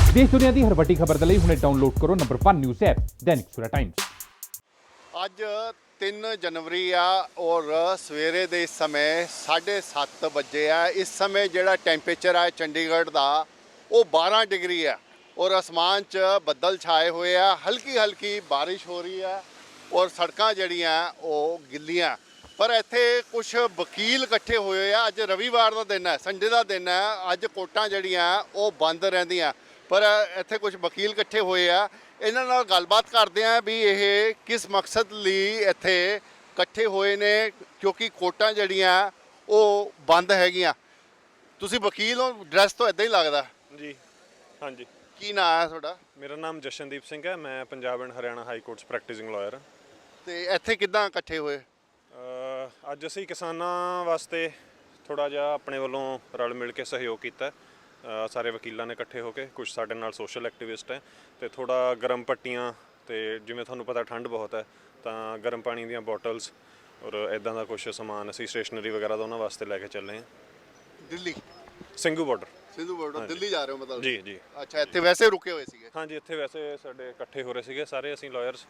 देश दुनिया की हर वड्डी खबर के लिए हुणे डाउनलोड करो number 1 news app Dainik Savera times. ਅੱਜ 3 ਜਨਵਰੀ ਆ ਔਰ ਸਵੇਰੇ ਦੇ ਸਮੇਂ 7:30 ਵਜੇ ਆ। ਇਸ ਸਮੇਂ ਜਿਹੜਾ ਟੈਂਪਰੇਚਰ ਆ ਚੰਡੀਗੜ੍ਹ ਦਾ ਉਹ 12 ਡਿਗਰੀ ਆ ਔਰ ਅਸਮਾਨ 'ਚ ਬੱਦਲ ਛਾਏ ਹੋਏ ਆ। ਹਲਕੀ ਹਲਕੀ ਬਾਰਿਸ਼ ਹੋ ਰਹੀ ਆ ਔਰ ਸੜਕਾਂ ਜਿਹੜੀਆਂ ਉਹ ਗਿੱਲੀਆਂ। ਪਰ ਇੱਥੇ ਕੁਝ ਵਕੀਲ ਇਕੱਠੇ ਹੋਏ ਆ। ਅੱਜ ਰਵੀਵਾਰ ਦਾ ਦਿਨ ਹੈ, ਸੰਡੇ ਦਾ ਦਿਨ ਹੈ। ਅੱਜ ਕੋਰਟਾਂ ਜਿਹੜੀਆਂ ਉਹ ਬੰਦ ਰਹਿੰਦੀਆਂ, ਪਰ ਇੱਥੇ ਕੁਝ ਵਕੀਲ ਇਕੱਠੇ ਹੋਏ ਆ। ਇਹਨਾਂ ਨਾਲ ਗੱਲਬਾਤ ਕਰਦੇ ਆ ਵੀ ਇਹ ਕਿਸ ਮਕਸਦ ਲਈ ਇੱਥੇ ਇਕੱਠੇ ਹੋਏ ਨੇ, ਕਿਉਂਕਿ ਕੋਰਟਾਂ ਜਿਹੜੀਆਂ ਉਹ ਬੰਦ ਹੈਗੀਆਂ। ਤੁਸੀਂ ਵਕੀਲ ਹੋ, ਡਰੈਸ ਤੋਂ ਇਦਾਂ ਹੀ ਲੱਗਦਾ ਜੀ। ਹਾਂਜੀ, ਕੀ ਨਾਂ ਹੈ ਤੁਹਾਡਾ? ਮੇਰਾ ਨਾਮ ਜਸ਼ਨਦੀਪ ਸਿੰਘ ਹੈ। ਮੈਂ Punjab and Haryana high courts practising lawyer ਹਾਂ। ਤੇ ਇੱਥੇ ਕਿੱਦਾਂ ਇਕੱਠੇ ਹੋਏ? ਅੱਜ ਅਸੀਂ ਕਿਸਾਨਾਂ ਵਾਸਤੇ ਥੋੜ੍ਹਾ ਜਿਹਾ ਆਪਣੇ ਵੱਲੋਂ ਰਲ ਮਿਲ ਕੇ ਸਹਿਯੋਗ ਕੀਤਾ। ਸਾਰੇ ਵਕੀਲਾਂ ਨੇ ਇਕੱਠੇ ਹੋ ਕੇ, ਕੁਝ ਸਾਡੇ ਨਾਲ ਸੋਸ਼ਲ ਐਕਟਿਵਿਸਟ ਹੈ, ਅਤੇ ਥੋੜ੍ਹਾ ਗਰਮ ਪੱਟੀਆਂ ਅਤੇ ਜਿਵੇਂ ਤੁਹਾਨੂੰ ਪਤਾ ਠੰਡ ਬਹੁਤ ਹੈ ਤਾਂ ਗਰਮ ਪਾਣੀ ਦੀਆਂ ਬੋਟਲਸ ਔਰ ਇੱਦਾਂ ਦਾ ਕੁਝ ਸਮਾਨ ਅਸੀਂ ਸਟੇਸ਼ਨਰੀ ਵਗੈਰਾ ਦਾ ਉਹਨਾਂ ਵਾਸਤੇ ਲੈ ਕੇ ਚੱਲੇ ਹਾਂ। ਦਿੱਲੀ ਸਿੰਘੂ ਬਾਰਡਰ। ਸਿੰਧੂ ਬਾਰਡਰ ਦਿੱਲੀ ਜਾ ਰਹੇ ਹੋ ਮਤਲਬ? ਜੀ ਜੀ। ਅੱਛਾ, ਇੱਥੇ ਵੈਸੇ ਰੁਕੇ ਹੋਏ ਸੀਗੇ? ਹਾਂਜੀ, ਇੱਥੇ ਵੈਸੇ ਸਾਡੇ ਇਕੱਠੇ ਹੋ ਰਹੇ ਸੀਗੇ ਸਾਰੇ ਅਸੀਂ ਲਾਇਰਸ।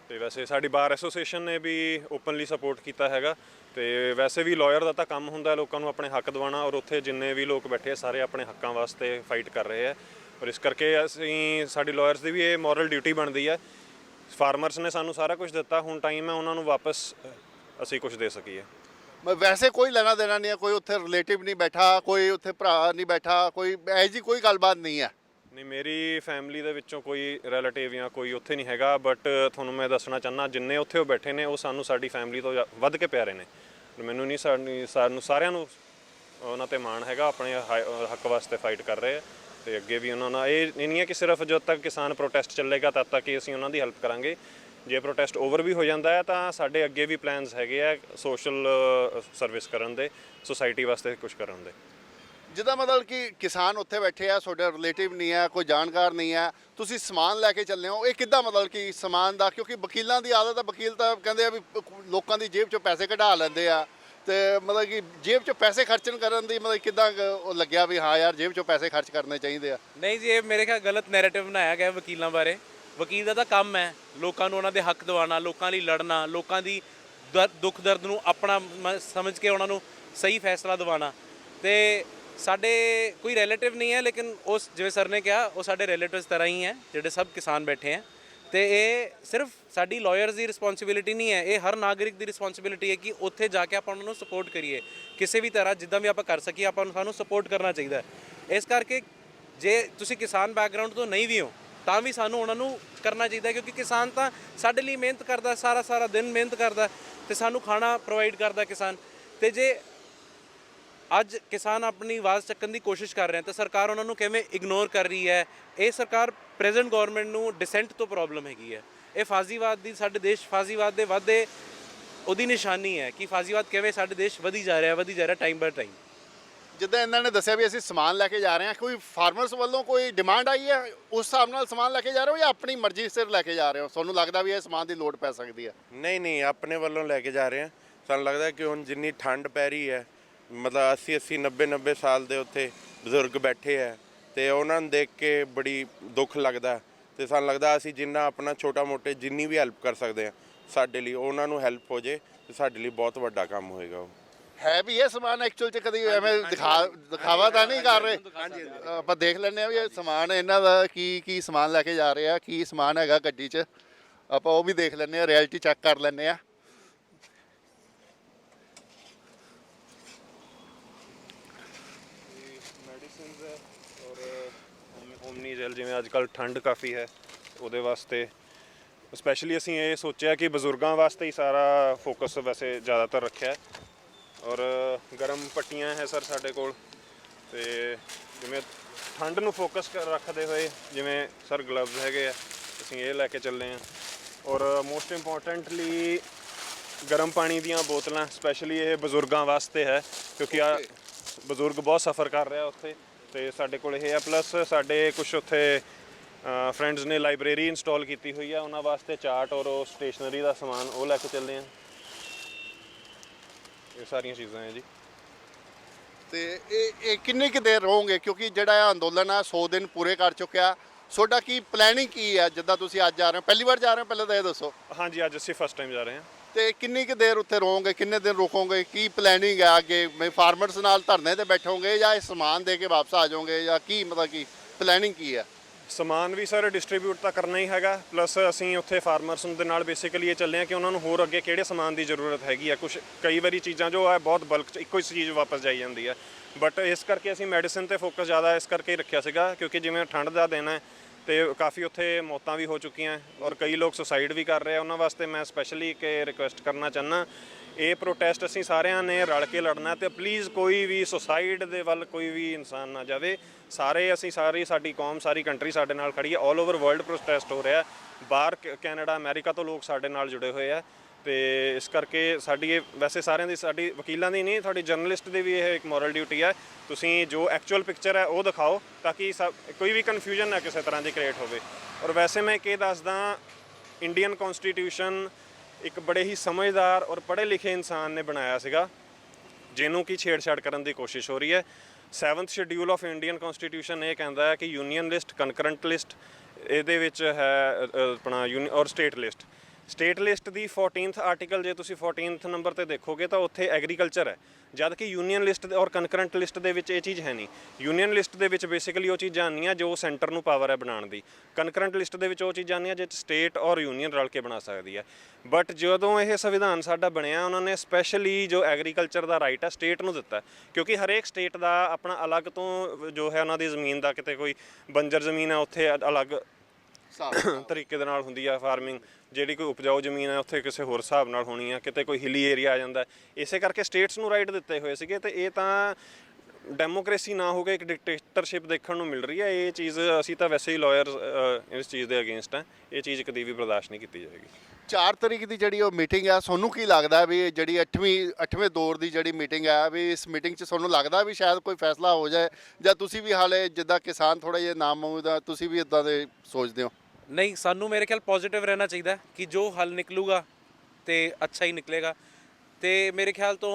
ਅਤੇ ਵੈਸੇ ਸਾਡੀ ਬਾਰ ਐਸੋਸੀਏਸ਼ਨ ਨੇ ਵੀ ਓਪਨਲੀ ਸਪੋਰਟ ਕੀਤਾ ਹੈਗਾ। ਅਤੇ ਵੈਸੇ ਵੀ ਲਾਇਰ ਦਾ ਤਾਂ ਕੰਮ ਹੁੰਦਾ ਲੋਕਾਂ ਨੂੰ ਆਪਣੇ ਹੱਕ ਦਿਵਾਉਣਾ, ਔਰ ਉੱਥੇ ਜਿੰਨੇ ਵੀ ਲੋਕ ਬੈਠੇ ਸਾਰੇ ਆਪਣੇ ਹੱਕਾਂ ਵਾਸਤੇ ਫਾਈਟ ਕਰ ਰਹੇ ਹੈ। ਔਰ ਇਸ ਕਰਕੇ ਅਸੀਂ ਸਾਡੀ ਲਾਇਰਸ ਦੀ ਵੀ ਇਹ ਮੋਰਲ ਡਿਊਟੀ ਬਣਦੀ ਹੈ। ਫਾਰਮਰਸ ਨੇ ਸਾਨੂੰ ਸਾਰਾ ਕੁਝ ਦਿੱਤਾ, ਹੁਣ ਟਾਈਮ ਹੈ ਉਹਨਾਂ ਨੂੰ ਵਾਪਸ ਅਸੀਂ ਕੁਝ ਦੇ ਸਕੀਏ। ਵੈਸੇ ਕੋਈ ਲੈਣਾ ਦੇਣਾ ਨਹੀਂ ਹੈ, ਕੋਈ ਉੱਥੇ ਰਿਲੇਟਿਵ ਨਹੀਂ ਬੈਠਾ, ਕੋਈ ਉੱਥੇ ਭਰਾ ਨਹੀਂ ਬੈਠਾ, ਕੋਈ ਇਹੋ ਜਿਹੀ ਕੋਈ ਗੱਲਬਾਤ ਨਹੀਂ ਹੈ? ਨਹੀਂ, ਮੇਰੀ ਫੈਮਿਲੀ ਦੇ ਵਿੱਚੋਂ ਕੋਈ ਰਿਲੇਟਿਵ ਜਾਂ ਕੋਈ ਉੱਥੇ ਨਹੀਂ ਹੈਗਾ, ਬਟ ਤੁਹਾਨੂੰ ਮੈਂ ਦੱਸਣਾ ਚਾਹੁੰਦਾ ਜਿੰਨੇ ਉੱਥੇ ਉਹ ਬੈਠੇ ਨੇ ਉਹ ਸਾਨੂੰ ਸਾਡੀ ਫੈਮਿਲੀ ਤੋਂ ਵੱਧ ਕੇ ਪਿਆਰੇ ਨੇ। ਮੈਨੂੰ ਨਹੀਂ ਸਾਨੂੰ ਸਾਰਿਆਂ ਨੂੰ ਉਹਨਾਂ 'ਤੇ ਮਾਣ ਹੈਗਾ, ਆਪਣੇ ਹੱਕ ਵਾਸਤੇ ਫਾਈਟ ਕਰ ਰਹੇ ਆ। ਅਤੇ ਅੱਗੇ ਵੀ ਉਹਨਾਂ ਨਾਲ ਇਹ ਨਹੀਂ ਹੈ ਕਿ ਸਿਰਫ ਜਦੋਂ ਤੱਕ ਕਿਸਾਨ ਪ੍ਰੋਟੈਸਟ ਚੱਲੇਗਾ ਤਦ ਤੱਕ ਹੀ ਅਸੀਂ ਉਹਨਾਂ ਦੀ ਹੈਲਪ ਕਰਾਂਗੇ। ਜੇ ਪ੍ਰੋਟੈਸਟ ਓਵਰ ਵੀ ਹੋ ਜਾਂਦਾ ਹੈ ਤਾਂ ਸਾਡੇ ਅੱਗੇ ਵੀ ਪਲਾਨਸ ਹੈਗੇ ਆ ਸੋਸ਼ਲ ਸਰਵਿਸ ਕਰਨ ਦੇ, ਸੁਸਾਇਟੀ ਵਾਸਤੇ ਕੁਝ ਕਰਨ ਦੇ। ਜਿੱਦਾਂ ਮਤਲਬ ਕਿ ਕਿਸਾਨ ਉੱਥੇ ਬੈਠੇ ਆ, ਤੁਹਾਡਾ ਰਿਲੇਟਿਵ ਨਹੀਂ ਹੈ, ਕੋਈ ਜਾਣਕਾਰ ਨਹੀਂ ਹੈ, ਤੁਸੀਂ ਸਮਾਨ ਲੈ ਕੇ ਚੱਲੇ ਹੋ, ਇਹ ਕਿੱਦਾਂ ਮਤਲਬ ਕਿ ਸਮਾਨ ਦਾ? ਕਿਉਂਕਿ ਵਕੀਲਾਂ ਦੀ ਆਦਤ ਹੈ, ਵਕੀਲ ਤਾਂ ਕਹਿੰਦੇ ਆ ਵੀ ਲੋਕਾਂ ਦੀ ਜੇਬ 'ਚੋਂ ਪੈਸੇ ਕਢਾ ਲੈਂਦੇ ਆ, ਤੇ ਮਤਲਬ ਕਿ ਜੇਬ 'ਚੋਂ ਪੈਸੇ ਖਰਚਣ ਕਰਨ ਦੀ ਮਤਲਬ ਕਿੱਦਾਂ ਉਹ ਲੱਗਿਆ ਵੀ ਹਾਂ ਯਾਰ ਜੇਬ 'ਚੋਂ ਪੈਸੇ ਖਰਚ ਕਰਨੇ ਚਾਹੀਦੇ ਆ? ਨਹੀਂ ਜੀ, ਇਹ ਮੇਰੇ ਖਿਆਲ ਗਲਤ ਨੈਰੇਟਿਵ ਬਣਾਇਆ ਗਿਆ ਵਕੀਲਾਂ ਬਾਰੇ। ਵਕੀਲ ਦਾ ਤਾਂ ਕੰਮ ਹੈ ਲੋਕਾਂ ਨੂੰ ਉਹਨਾਂ ਦੇ ਹੱਕ ਦਿਵਾਉਣਾ, ਲੋਕਾਂ ਲਈ ਲੜਨਾ, ਲੋਕਾਂ ਦੀ ਦੁੱਖ ਦਰਦ ਨੂੰ ਆਪਣਾ ਸਮਝ ਕੇ ਉਹਨਾਂ ਨੂੰ ਸਹੀ ਫੈਸਲਾ ਦਿਵਾਉਣਾ। ਅਤੇ ਸਾਡੇ ਕੋਈ ਰਿਲੇਟਿਵ ਨਹੀਂ ਹੈ, ਲੇਕਿਨ ਉਸ ਜਿਵੇਂ ਸਰ ਨੇ ਕਿਹਾ ਉਹ ਸਾਡੇ ਰਿਲੇਟਿਵਸ ਤਰ੍ਹਾਂ ਹੀ ਹੈ ਜਿਹੜੇ ਸਭ ਕਿਸਾਨ ਬੈਠੇ ਹੈ। ਅਤੇ ਇਹ ਸਿਰਫ ਸਾਡੀ ਲਾਇਰਸ ਦੀ ਰਿਸਪੌਂਸਿਬਿਲਿਟੀ ਨਹੀਂ ਹੈ, ਇਹ ਹਰ ਨਾਗਰਿਕ ਦੀ ਰਿਸਪੌਂਸਿਬਿਲਿਟੀ ਹੈ ਕਿ ਉੱਥੇ ਜਾ ਕੇ ਆਪਾਂ ਉਹਨਾਂ ਨੂੰ ਸਪੋਰਟ ਕਰੀਏ ਕਿਸੇ ਵੀ ਤਰ੍ਹਾਂ, ਜਿੱਦਾਂ ਵੀ ਆਪਾਂ ਕਰ ਸਕੀਏ ਆਪਾਂ ਨੂੰ ਸਾਨੂੰ ਸਪੋਰਟ ਕਰਨਾ ਚਾਹੀਦਾ ਹੈ। ਇਸ ਕਰਕੇ ਜੇ ਤੁਸੀਂ ਕਿਸਾਨ ਬੈਕਗਰਾਊਂਡ ਤੋਂ ਨਹੀਂ ਵੀ ਹੋ ਤਾਂ ਵੀ ਸਾਨੂੰ ਉਹਨਾਂ ਨੂੰ ਕਰਨਾ ਚਾਹੀਦਾ, ਕਿਉਂਕਿ ਕਿਸਾਨ ਤਾਂ ਸਾਡੇ ਲਈ ਮਿਹਨਤ ਕਰਦਾ, ਸਾਰਾ ਦਿਨ ਮਿਹਨਤ ਕਰਦਾ ਅਤੇ ਸਾਨੂੰ ਖਾਣਾ ਪ੍ਰੋਵਾਈਡ ਕਰਦਾ ਕਿਸਾਨ। ਅਤੇ ਜੇ ਅੱਜ ਕਿਸਾਨ ਆਪਣੀ ਆਵਾਜ਼ ਚੱਕਣ ਦੀ ਕੋਸ਼ਿਸ਼ ਕਰ ਰਹੇ ਹਨ ਤਾਂ ਸਰਕਾਰ ਉਹਨਾਂ ਨੂੰ ਕਿਵੇਂ ਇਗਨੋਰ ਕਰ ਰਹੀ ਹੈ? ਇਹ ਸਰਕਾਰ ਪ੍ਰੈਜ਼ੈਂਟ ਗੌਰਮੈਂਟ ਨੂੰ ਡਿਸੈਂਟ ਤੋਂ ਪ੍ਰੋਬਲਮ ਹੈਗੀ ਹੈ। ਇਹ ਫਾਜ਼ੀਵਾਦ ਦੀ, ਸਾਡੇ ਦੇਸ਼ ਫਾਜ਼ੀਵਾਦ ਦੇ ਵਾਧੇ ਉਹਦੀ ਨਿਸ਼ਾਨੀ ਹੈ ਕਿ ਫਾਜ਼ੀਵਾਦ ਕਿਵੇਂ ਸਾਡੇ ਦੇਸ਼ ਵਧੀ ਜਾ ਰਿਹਾ ਟਾਈਮ ਬਾਏ ਟਾਈਮ। ਜਿੱਦਾਂ ਇਹਨਾਂ ਨੇ ਦੱਸਿਆ ਵੀ ਅਸੀਂ ਸਮਾਨ ਲੈ ਕੇ ਜਾ ਰਹੇ ਹਾਂ, ਕੋਈ ਫਾਰਮਰਸ ਵੱਲੋਂ ਕੋਈ ਡਿਮਾਂਡ ਆਈ ਹੈ ਉਸ ਹਿਸਾਬ ਨਾਲ ਸਮਾਨ ਲੈ ਕੇ ਜਾ ਰਹੇ ਹੋ ਜਾਂ ਆਪਣੀ ਮਰਜ਼ੀ ਸਿਰ ਲੈ ਕੇ ਜਾ ਰਹੇ ਹੋ? ਤੁਹਾਨੂੰ ਲੱਗਦਾ ਵੀ ਇਹ ਸਮਾਨ ਦੀ ਲੋੜ ਪੈ ਸਕਦੀ ਹੈ? ਨਹੀਂ, ਆਪਣੇ ਵੱਲੋਂ ਲੈ ਕੇ ਜਾ ਰਹੇ ਹਾਂ। ਸਾਨੂੰ ਲੱਗਦਾ ਕਿ ਹੁਣ ਜਿੰਨੀ ਠੰਡ ਪੈ ਰਹੀ ਹੈ, ਮਤਲਬ 80 90 ਸਾਲ ਦੇ ਉੱਥੇ ਬਜ਼ੁਰਗ ਬੈਠੇ ਹੈ ਅਤੇ ਉਹਨਾਂ ਨੂੰ ਦੇਖ ਕੇ ਬੜੀ ਦੁੱਖ ਲੱਗਦਾ। ਅਤੇ ਸਾਨੂੰ ਲੱਗਦਾ ਅਸੀਂ ਜਿੰਨਾ ਆਪਣਾ ਛੋਟਾ ਮੋਟੇ ਜਿੰਨੀ ਵੀ ਹੈਲਪ ਕਰ ਸਕਦੇ ਹਾਂ ਸਾਡੇ ਲਈ, ਉਹਨਾਂ ਨੂੰ ਹੈਲਪ ਹੋ ਜੇ ਅਤੇ ਸਾਡੇ ਲਈ ਬਹੁਤ ਵੱਡਾ ਕੰਮ ਹੋਏਗਾ। ਉਹ ਹੈ ਵੀ ਇਹ ਸਮਾਨ ਐਕਚੁਅਲ 'ਚ ਕਦੀ ਐਵੇਂ ਦਿਖਾਵਾ ਤਾਂ ਨਹੀਂ ਕਰ ਰਹੇ? ਆਪਾਂ ਦੇਖ ਲੈਂਦੇ ਹਾਂ ਵੀ ਇਹ ਸਮਾਨ ਇਹਨਾਂ ਦਾ ਕੀ ਸਮਾਨ ਲੈ ਕੇ ਜਾ ਰਹੇ ਆ, ਕੀ ਸਮਾਨ ਹੈਗਾ ਗੱਡੀ 'ਚ, ਆਪਾਂ ਉਹ ਵੀ ਦੇਖ ਲੈਂਦੇ ਹਾਂ, ਰਿਐਲਿਟੀ ਚੈੱਕ ਕਰ ਲੈਂਦੇ ਹਾਂ। ਮੈਡੀਸਿਨਸ ਹੈ ਔਰ ਓਮਨੀ ਜੈਲ, ਜਿਵੇਂ ਅੱਜ ਕੱਲ੍ਹ ਠੰਡ ਕਾਫੀ ਹੈ ਉਹਦੇ ਵਾਸਤੇ ਸਪੈਸ਼ਲੀ ਅਸੀਂ ਇਹ ਸੋਚਿਆ ਕਿ ਬਜ਼ੁਰਗਾਂ ਵਾਸਤੇ ਹੀ ਸਾਰਾ ਫੋਕਸ ਵੈਸੇ ਜ਼ਿਆਦਾਤਰ ਰੱਖਿਆ। ਔਰ ਗਰਮ ਪੱਟੀਆਂ ਹੈ ਸਰ ਸਾਡੇ ਕੋਲ, ਅਤੇ ਜਿਵੇਂ ਠੰਡ ਨੂੰ ਫੋਕਸ ਰੱਖਦੇ ਹੋਏ ਜਿਵੇਂ ਸਰ ਗਲਵਜ਼ ਹੈਗੇ ਆ, ਅਸੀਂ ਇਹ ਲੈ ਕੇ ਚੱਲੇ ਹਾਂ। ਔਰ ਮੋਸਟ ਇੰਪੋਰਟੈਂਟਲੀ ਗਰਮ ਪਾਣੀ ਦੀਆਂ ਬੋਤਲਾਂ, ਸਪੈਸ਼ਲੀ ਇਹ ਬਜ਼ੁਰਗਾਂ ਵਾਸਤੇ ਹੈ ਕਿਉਂਕਿ ਆ ਬਜ਼ੁਰਗ ਬਹੁਤ ਸਫ਼ਰ ਕਰ ਰਿਹਾ ਉੱਥੇ, ਅਤੇ ਸਾਡੇ ਕੋਲ ਇਹ ਹੈ। ਪਲੱਸ ਸਾਡੇ ਕੁਛ ਉੱਥੇ ਫਰੈਂਡਸ ਨੇ ਲਾਇਬ੍ਰੇਰੀ ਇੰਸਟਾਲ ਕੀਤੀ ਹੋਈ ਹੈ, ਉਹਨਾਂ ਵਾਸਤੇ ਚਾਰਟ ਔਰ ਉਹ ਸਟੇਸ਼ਨਰੀ ਦਾ ਸਮਾਨ ਉਹ ਲੈ ਕੇ ਚੱਲਦੇ ਹਾਂ। ਇਹ ਸਾਰੀਆਂ ਚੀਜ਼ਾਂ ਹੈ ਜੀ। ਤੇ ਇਹ ਕਿੰਨੀ ਕੁ ਦੇਰ ਰਹੋਗੇ, ਕਿਉਂਕਿ ਜਿਹੜਾ ਇਹ ਅੰਦੋਲਨ ਆ 100 ਦਿਨ ਪੂਰੇ ਕਰ ਚੁੱਕਿਆ। ਤੁਹਾਡਾ ਕੀ ਪਲੈਨਿੰਗ ਕੀ ਹੈ ਜਿੱਦਾਂ ਤੁਸੀਂ ਅੱਜ ਜਾ ਰਹੇ ਹੋ, ਪਹਿਲੀ ਵਾਰ ਜਾ ਰਹੇ ਹੋ, ਪਹਿਲਾਂ ਤਾਂ ਇਹ ਦੱਸੋ। ਹਾਂਜੀ, ਅੱਜ ਅਸੀਂ ਫਸਟ ਟਾਈਮ ਜਾ ਰਹੇ ਹਾਂ। ਤੇ ਕਿੰਨੀ ਕੁ ਦੇਰ ਉੱਥੇ ਰਹੋਗੇ, ਕਿੰਨੇ ਦਿਨ ਰੁਕੋਗੇ, ਕੀ ਪਲੈਨਿੰਗ ਹੈ ਅੱਗੇ? ਮੈਂ ਫਾਰਮਰਸ ਨਾਲ ਧਰਨੇ ਤੇ ਬੈਠੋਗੇ ਜਾਂ ਇਹ ਸਮਾਨ ਦੇ ਕੇ ਵਾਪਸ ਆ ਜਾਓਗੇ, ਜਾਂ ਕੀ ਮਤਲਬ ਕੀ ਪਲੈਨਿੰਗ ਕੀ ਹੈ? ਸਮਾਨ ਵੀ ਸਰ ਡਿਸਟ੍ਰੀਬਿਊਟ ਤਾਂ ਕਰਨਾ ਹੀ ਹੈਗਾ, ਪਲੱਸ ਅਸੀਂ ਉੱਥੇ ਫਾਰਮਰਸ ਦੇ ਨਾਲ ਬੇਸਿਕਲੀ ਇਹ ਚੱਲੇ ਹਾਂ ਕਿ ਉਹਨਾਂ ਨੂੰ ਹੋਰ ਅੱਗੇ ਕਿਹੜੇ ਸਮਾਨ ਦੀ ਜ਼ਰੂਰਤ ਹੈਗੀ ਆ। ਕੁਝ ਕਈ ਵਾਰੀ ਚੀਜ਼ਾਂ ਜੋ ਹੈ ਬਹੁਤ ਬਲਕ 'ਚ ਇੱਕੋ ਹੀ ਚੀਜ਼ ਵਾਪਸ ਜਾਈ ਜਾਂਦੀ ਹੈ, ਬਟ ਇਸ ਕਰਕੇ ਅਸੀਂ ਮੈਡੀਸਿਨ ਤੇ ਫੋਕਸ ਜ਼ਿਆਦਾ ਇਸ ਕਰਕੇ ਰੱਖਿਆ ਸੀਗਾ, ਕਿਉਂਕਿ ਜਿਵੇਂ ਠੰਡ ਦਾ ਦਿਨ ਹੈ ਤੇ ਕਾਫੀ ਉੱਥੇ ਮੌਤਾਂ ਵੀ ਹੋ ਚੁੱਕੀਆਂ ਔਰ ਕਈ ਲੋਕ ਸੁਸਾਈਡ ਵੀ ਕਰ ਰਹੇ ਆ। ਉਹਨਾਂ ਵਾਸਤੇ ਮੈਂ ਸਪੈਸ਼ਲੀ ਇੱਕ ਰਿਕੁਐਸਟ ਕਰਨਾ ਚਾਹੁੰਦਾ, ਇਹ ਪ੍ਰੋਟੈਸਟ ਅਸੀਂ ਸਾਰਿਆਂ ਨੇ ਰਲ ਕੇ ਲੜਨਾ ਤੇ ਪਲੀਜ਼ ਕੋਈ ਵੀ ਸੁਸਾਈਡ ਦੇ ਵੱਲ ਕੋਈ ਵੀ ਇਨਸਾਨ ਨਾ ਜਾਵੇ। ਅਸੀਂ ਸਾਡੀ ਕੌਮ, ਸਾਰੀ ਕੰਟਰੀ ਸਾਡੇ ਨਾਲ ਖੜੀ ਹੈ। ਆਲ ਓਵਰ ਵਰਲਡ ਪ੍ਰੋਟੈਸਟ ਹੋ ਰਿਹਾ, ਬਾਹਰ ਕੈਨੇਡਾ, ਅਮਰੀਕਾ ਤੋਂ ਲੋਕ ਸਾਡੇ ਨਾਲ ਜੁੜੇ ਹੋਏ ਆ ਤੇ ਇਸ ਕਰਕੇ ਸਾਡੀ ਇਹ ਵੈਸੇ ਸਾਰਿਆਂ ਦੀ, ਸਾਡੀ ਵਕੀਲਾਂ ਦੀ ਨਹੀਂ, ਤੁਹਾਡੀ ਜਰਨਲਿਸਟ ਦੀ ਵੀ ਇਹ ਇੱਕ ਮੋਰਲ ਡਿਊਟੀ ਹੈ। ਤੁਸੀਂ ਜੋ ਐਕਚੁਅਲ ਪਿਕਚਰ ਹੈ ਉਹ ਦਿਖਾਓ ਤਾਂ ਕਿ ਕੋਈ ਵੀ ਕਨਫਿਊਜ਼ਨ ਨਾ ਕਿਸੇ ਤਰ੍ਹਾਂ ਦੀ ਕ੍ਰੀਏਟ ਹੋਵੇ। ਔਰ ਵੈਸੇ ਮੈਂ ਇਹ ਦੱਸਦਾ, ਇੰਡੀਅਨ ਕਨਸਟੀਟਿਊਸ਼ਨ ਇੱਕ ਬੜੇ ਹੀ ਸਮਝਦਾਰ ਔਰ ਪੜ੍ਹੇ ਲਿਖੇ ਇਨਸਾਨ ਨੇ ਬਣਾਇਆ ਸੀਗਾ, ਜਿਹਨੂੰ ਕਿ ਛੇੜਛਾੜ ਕਰਨ ਦੀ ਕੋਸ਼ਿਸ਼ ਹੋ ਰਹੀ ਹੈ। 7th schedule of Indian constitution ਇਹ ਕਹਿੰਦਾ ਹੈ ਕਿ ਯੂਨੀਅਨ ਲਿਸਟ, ਕਨਕਰੈਂਟ ਲਿਸਟ, ਇਹਦੇ ਵਿੱਚ ਹੈ ਆਪਣਾ ਔਰ ਸਟੇਟ ਲਿਸਟ। ਸਟੇਟ ਲਿਸਟ ਦੀ 14th ਆਰਟੀਕਲ ਜੇ ਤੁਸੀਂ 14th ਨੰਬਰ ਤੇ ਦੇਖੋਗੇ ਤਾਂ ਉੱਥੇ ਐਗਰੀਕਲਚਰ ਹੈ, ਜਦ ਕਿ ਯੂਨੀਅਨ ਲਿਸਟ ਔਰ ਕਨਕਰੈਂਟ ਲਿਸਟ ਦੇ ਵਿੱਚ ਇਹ ਚੀਜ਼ ਹੈ ਨਹੀਂ। ਯੂਨੀਅਨ ਲਿਸਟ ਦੇ ਵਿੱਚ ਬੇਸਿਕਲੀ ਉਹ ਚੀਜ਼ਾਂ ਆਉਂਦੀਆਂ ਜੋ ਸੈਂਟਰ ਨੂੰ ਪਾਵਰ ਹੈ ਬਣਾਉਣ ਦੀ, ਕਨਕਰੈਂਟ ਲਿਸਟ ਦੇ ਵਿੱਚ ਉਹ ਚੀਜ਼ਾਂ ਆਉਂਦੀਆਂ ਜਿਹ ਸਟੇਟ ਔਰ ਯੂਨੀਅਨ ਰਲ ਕੇ ਬਣਾ ਸਕਦੀ ਹੈ। ਬਟ ਜਦੋਂ ਇਹ ਸੰਵਿਧਾਨ ਸਾਡਾ ਬਣਿਆ, ਉਹਨਾਂ ਨੇ ਸਪੈਸ਼ਲੀ ਜੋ ਐਗਰੀਕਲਚਰ ਦਾ ਰਾਈਟ ਹੈ ਸਟੇਟ ਨੂੰ ਦਿੱਤਾ, ਕਿਉਂਕਿ ਹਰੇਕ ਸਟੇਟ ਦਾ ਆਪਣਾ ਅਲੱਗ ਤੋਂ ਜੋ ਹੈ ਉਹਨਾਂ ਦੀ ਜ਼ਮੀਨ ਦਾ, ਕਿਤੇ ਕੋਈ ਬੰਜਰ ਜ਼ਮੀਨ ਹੈ ਉੱਥੇ ਅਲੱਗ ਤਰੀਕੇ ਦੇ ਨਾਲ ਹੁੰਦੀ ਆ ਫਾਰਮਿੰਗ, ਜਿਹੜੀ ਕੋਈ ਉਪਜਾਊ ਜ਼ਮੀਨ ਹੈ ਉੱਥੇ ਕਿਸੇ ਹੋਰ ਹਿਸਾਬ ਨਾਲ ਹੋਣੀ ਆ, ਕਿਤੇ ਕੋਈ ਹਿਲੀ ਏਰੀਆ ਆ ਜਾਂਦਾ। ਇਸੇ ਕਰਕੇ ਸਟੇਟਸ ਨੂੰ ਰਾਈਟ ਦਿੱਤੇ ਹੋਏ ਸੀਗੇ ਤੇ ਇਹ ਤਾਂ ਡੈਮੋਕ੍ਰੇਸੀ ਨਾ ਹੋ ਕੇ ਇੱਕ ਡਿਕਟੇਟਰਸ਼ਿਪ ਦੇਖਣ ਨੂੰ ਮਿਲ ਰਹੀ ਹੈ। ਇਹ ਚੀਜ਼ ਅਸੀਂ ਤਾਂ ਵੈਸੇ ਹੀ ਲਾਇਰਸ ਇਸ ਚੀਜ਼ ਦੇ ਅਗੇਂਸਟ ਹੈ, ਇਹ ਚੀਜ਼ ਕਦੀ ਵੀ ਬਰਦਾਸ਼ਤ ਨਹੀਂ ਕੀਤੀ ਜਾਏਗੀ। 4 ਤਰੀਕ ਦੀ ਜਿਹੜੀ ਉਹ ਮੀਟਿੰਗ ਆ, ਤੁਹਾਨੂੰ ਕੀ ਲੱਗਦਾ ਵੀ ਜਿਹੜੀ 8ਵੇਂ ਦੌਰ ਦੀ ਜਿਹੜੀ ਮੀਟਿੰਗ ਆ, ਵੀ ਇਸ ਮੀਟਿੰਗ 'ਚ ਤੁਹਾਨੂੰ ਲੱਗਦਾ ਵੀ ਸ਼ਾਇਦ ਕੋਈ ਫੈਸਲਾ ਹੋ ਜਾਏ, ਜਾਂ ਤੁਸੀਂ ਵੀ ਹਾਲੇ ਜਿੱਦਾਂ ਕਿਸਾਨ ਥੋੜ੍ਹਾ ਜਿਹਾ ਨਾਮੂਦ ਆ, ਤੁਸੀਂ ਵੀ ਇੱਦਾਂ ਦੇ ਸੋਚਦੇ ਹੋ? ਨਹੀਂ, ਸਾਨੂੰ ਮੇਰੇ ਖਿਆਲ ਪੋਜ਼ਿਟਿਵ ਰਹਿਣਾ ਚਾਹੀਦਾ ਕਿ ਜੋ ਹੱਲ ਨਿਕਲੂਗਾ ਤੇ ਅੱਛਾ ਹੀ ਨਿਕਲੇਗਾ। ਤੇ ਮੇਰੇ ਖਿਆਲ ਤੋਂ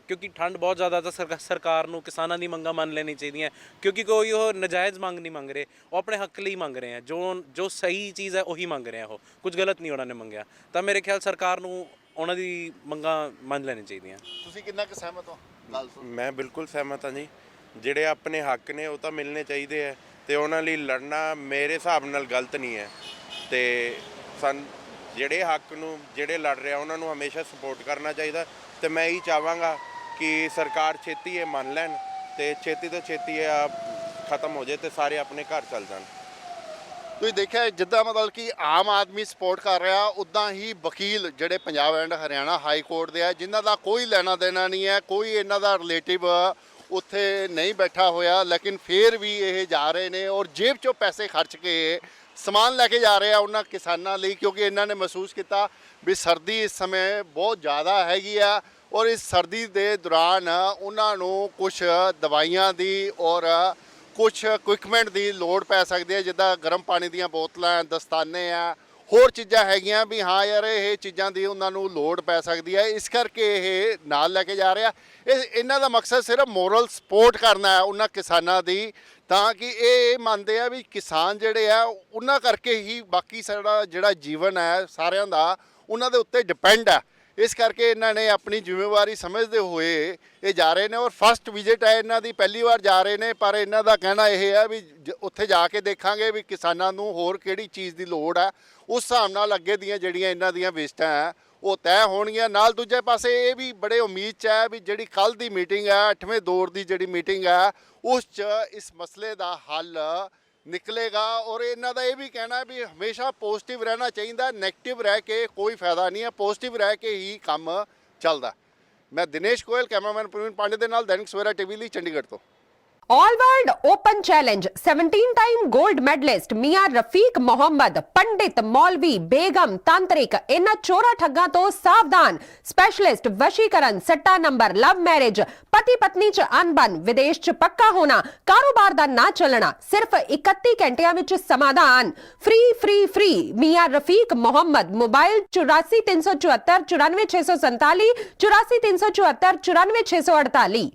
ਕਿਉਂਕਿ ਠੰਡ ਬਹੁਤ ਜ਼ਿਆਦਾ, ਤਾਂ ਸਰਕਾਰ ਨੂੰ ਕਿਸਾਨਾਂ ਦੀ ਮੰਗਾਂ ਮੰਨ ਲੈਣੀ ਚਾਹੀਦੀਆਂ, ਕਿਉਂਕਿ ਕੋਈ ਉਹ ਨਜਾਇਜ਼ ਮੰਗ ਨਹੀਂ ਮੰਗ ਰਹੇ, ਉਹ ਆਪਣੇ ਹੱਕ ਲਈ ਮੰਗ ਰਹੇ ਆ। ਜੋ ਸਹੀ ਚੀਜ਼ ਹੈ ਉਹੀ ਮੰਗ ਰਹੇ ਆ, ਉਹ ਕੁਝ ਗਲਤ ਨਹੀਂ ਉਹਨਾਂ ਨੇ ਮੰਗਿਆ। ਤਾਂ ਮੇਰੇ ਖਿਆਲ ਸਰਕਾਰ ਨੂੰ ਉਹਨਾਂ ਦੀ ਮੰਗਾਂ ਮੰਨ ਲੈਣੀ ਚਾਹੀਦੀਆਂ। ਤੁਸੀਂ ਕਿੰਨਾ ਕੁ ਸਹਿਮਤ ਹੋ ਗੱਲ ਤੋਂ? ਮੈਂ ਬਿਲਕੁਲ ਸਹਿਮਤ ਹਾਂ ਜੀ। ਜਿਹੜੇ ਆਪਣੇ ਹੱਕ ਨੇ ਉਹ ਤਾਂ ਮਿਲਣੇ ਚਾਹੀਦੇ ਹੈ ਤੇ ਉਹਨਾਂ ਲਈ ਲੜਨਾ ਮੇਰੇ ਹਿਸਾਬ ਨਾਲ ਗਲਤ ਨਹੀਂ ਹੈ। ਤੇ ਜਿਹੜੇ ਹੱਕ ਨੂੰ ਜਿਹੜੇ ਲੜ ਰਿਹਾ ਉਹਨਾਂ ਨੂੰ ਹਮੇਸ਼ਾ ਸਪੋਰਟ ਕਰਨਾ ਚਾਹੀਦਾ। ਤੇ ਮੈਂ ਇਹੀ ਚਾਹਾਂਗਾ ਕਿ ਸਰਕਾਰ ਛੇਤੀ ਇਹ ਮੰਨ ਲੈਣ ਤੇ ਛੇਤੀ ਤੋਂ ਛੇਤੀ ਇਹ ਖਤਮ ਹੋ ਜਾਏ ਤੇ ਸਾਰੇ ਆਪਣੇ ਘਰ ਚੱਲ ਜਾਣ। ਤੁਸੀਂ ਦੇਖਿਆ ਜਿੱਦਾਂ ਮਤਲਬ ਕਿ ਆਮ ਆਦਮੀ ਸਪੋਰਟ ਕਰ ਰਿਹਾ, ਉੱਦਾਂ ਹੀ ਵਕੀਲ ਜਿਹੜੇ Punjab and Haryana high court ਦੇ ਆ, ਜਿਨ੍ਹਾਂ ਦਾ ਕੋਈ ਲੈਣਾ ਦੇਣਾ ਨਹੀਂ ਹੈ, ਕੋਈ ਇਹਨਾਂ ਦਾ ਰਿਲੇਟਿਵ ਉੱਥੇ ਨਹੀਂ ਬੈਠਾ ਹੋਇਆ, ਲੇਕਿਨ ਫਿਰ ਵੀ ਇਹ ਜਾ ਰਹੇ ਨੇ ਔਰ ਜੇਬ 'ਚੋਂ ਪੈਸੇ ਖਰਚ ਕੇ ਸਮਾਨ ਲੈ ਕੇ ਜਾ ਰਹੇ ਆ ਉਹਨਾਂ ਕਿਸਾਨਾਂ ਲਈ, ਕਿਉਂਕਿ ਇਹਨਾਂ ਨੇ ਮਹਿਸੂਸ ਕੀਤਾ ਵੀ ਸਰਦੀ ਇਸ ਸਮੇਂ ਬਹੁਤ ਜ਼ਿਆਦਾ ਹੈਗੀ ਆ ਔਰ ਇਸ ਸਰਦੀ ਦੇ ਦੌਰਾਨ ਉਹਨਾਂ ਨੂੰ ਕੁਝ ਦਵਾਈਆਂ ਦੀ ਔਰ ਕੁਝ ਇਕਵਿਪਮੈਂਟ ਦੀ ਲੋੜ ਪੈ ਸਕਦੀ ਹੈ, ਜਿੱਦਾਂ ਗਰਮ ਪਾਣੀ ਦੀਆਂ ਬੋਤਲਾਂ, ਦਸਤਾਨੇ ਆ, ਹੋਰ ਚੀਜ਼ਾਂ ਹੈਗੀਆਂ ਵੀ ਹਾਂ ਯਾਰ ਇਹ ਚੀਜ਼ਾਂ ਦੀ ਉਹਨਾਂ ਨੂੰ ਲੋੜ ਪੈ ਸਕਦੀ ਹੈ। ਇਸ ਕਰਕੇ ਇਹ ਨਾਲ ਲੈ ਕੇ ਜਾ ਰਿਹਾ। ਇਹਨਾਂ ਦਾ ਮਕਸਦ ਸਿਰਫ ਮੋਰਲ ਸਪੋਰਟ ਕਰਨਾ ਹੈ ਉਹਨਾਂ ਕਿਸਾਨਾਂ ਦੀ, ਤਾਂ ਕਿ ਇਹ ਮੰਨਦੇ ਆ ਵੀ ਕਿਸਾਨ ਜਿਹੜੇ ਆ ਉਹਨਾਂ ਕਰਕੇ ਹੀ ਬਾਕੀ ਸਾਡਾ ਜਿਹੜਾ ਜੀਵਨ ਹੈ ਸਾਰਿਆਂ ਦਾ ਉਹਨਾਂ ਦੇ ਉੱਤੇ ਡਿਪੈਂਡ ਹੈ। ਇਸ ਕਰਕੇ ਇਹਨਾਂ ਨੇ ਆਪਣੀ ਜ਼ਿੰਮੇਵਾਰੀ ਸਮਝਦੇ ਹੋਏ ਇਹ ਜਾ ਰਹੇ ਨੇ ਔਰ ਫਸਟ ਵਿਜ਼ਿਟ ਹੈ ਇਹਨਾਂ ਦੀ, ਪਹਿਲੀ ਵਾਰ ਜਾ ਰਹੇ ਨੇ। ਪਰ ਇਹਨਾਂ ਦਾ ਕਹਿਣਾ ਇਹ ਹੈ ਵੀ ਉੱਥੇ ਜਾ ਕੇ ਦੇਖਾਂਗੇ ਵੀ ਕਿਸਾਨਾਂ ਨੂੰ ਹੋਰ ਕਿਹੜੀ ਚੀਜ਼ ਦੀ ਲੋੜ ਹੈ, ਉਸ ਹਿਸਾਬ ਨਾਲ ਅੱਗੇ ਦੀਆਂ ਜਿਹੜੀਆਂ ਇਹਨਾਂ ਦੀਆਂ ਵਿਜ਼ਟਾਂ ਹੈ ਉਹ ਤੈਅ ਹੋਣਗੀਆਂ। ਨਾਲ ਦੂਜੇ ਪਾਸੇ ਇਹ ਵੀ ਬੜੇ ਉਮੀਦ 'ਚ ਹੈ ਵੀ ਜਿਹੜੀ ਕੱਲ੍ਹ ਦੀ ਮੀਟਿੰਗ ਹੈ, 8ਵੇਂ ਦੌਰ ਦੀ ਜਿਹੜੀ ਮੀਟਿੰਗ ਹੈ, ਉਸ 'ਚ ਇਸ ਮਸਲੇ ਦਾ ਹੱਲ ਨਿਕਲੇਗਾ। ਔਰ ਇਹਨਾਂ ਦਾ ਇਹ ਵੀ ਕਹਿਣਾ ਵੀ ਹਮੇਸ਼ਾ ਪੋਜ਼ਿਟਿਵ ਰਹਿਣਾ ਚਾਹੀਦਾ, ਨੈਗੇਟਿਵ ਰਹਿ ਕੇ ਕੋਈ ਫਾਇਦਾ ਨਹੀਂ ਹੈ, ਪੋਜ਼ਿਟਿਵ ਰਹਿ ਕੇ ਹੀ ਕੰਮ ਚੱਲਦਾ। ਮੈਂ ਦਿਨੇਸ਼ ਗੋਇਲ, ਕੈਮਰਾਮੈਨ ਪ੍ਰਵੀਨ ਪਾਂਡੇ ਦੇ ਨਾਲ, ਦੈਨਿਕ ਸਵੇਰਾ ਟੀਵੀ ਲਈ ਚੰਡੀਗੜ੍ਹ ਤੋਂ। All world open challenge 17 time gold medallist मियां रफीक मोहम्मद, पंडित, मौलवी, बेगम, तांत्रिक, इन्हां चोरा ठग्गां तो सावधान। स्पेशलिस्ट वशीकरण, सट्टा नंबर, लव मैरिज, पति पत्नी च अनबन, विदेश च पक्का होना, कारोबार दा ना चलना, सिर्फ 31 घंटियां विच समाधान। फ्री फ्री फ्री मियां रफीक मोहम्मद। मोबाइल 84 374 94 647, 84 374 94 648।